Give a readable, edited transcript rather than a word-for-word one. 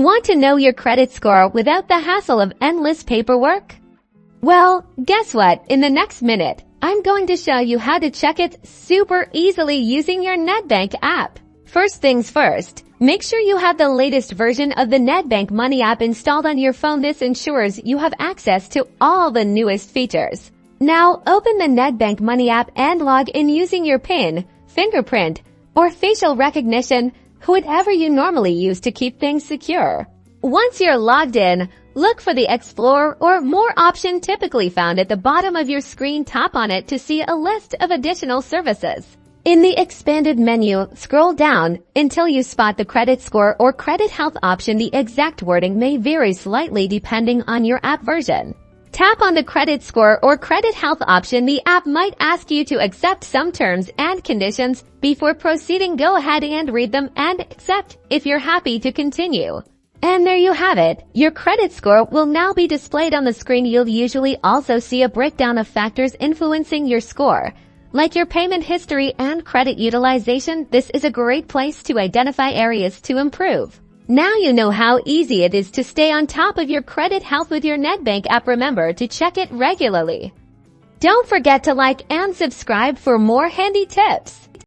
Want to know your credit score without the hassle of endless paperwork? Well, guess what? In the next minute, I'm going to show you how to check it super easily using your Nedbank app. First things first, make sure you have the latest version of the Nedbank Money app installed on your phone. This ensures you have access to all the newest features. Now, open the Nedbank Money app and log in using your PIN, fingerprint, or facial recognition, whatever you normally use to keep things secure. Once you're logged in, look for the Explore or More option typically found at the bottom of your screen. Tap on it to see a list of additional services. In the expanded menu, scroll down until you spot the credit score or credit health option. The exact wording may vary slightly depending on your app version. Tap on the credit score or credit health option. The app might ask you to accept some terms and conditions before proceeding. Go ahead and read them and accept if you're happy to continue. And there you have it. Your credit score will now be displayed on the screen. You'll usually also see a breakdown of factors influencing your score, like your payment history and credit utilization. This is a great place to identify areas to improve. Now you know how easy it is to stay on top of your credit health with your Nedbank app. Remember to check it regularly. Don't forget to like and subscribe for more handy tips.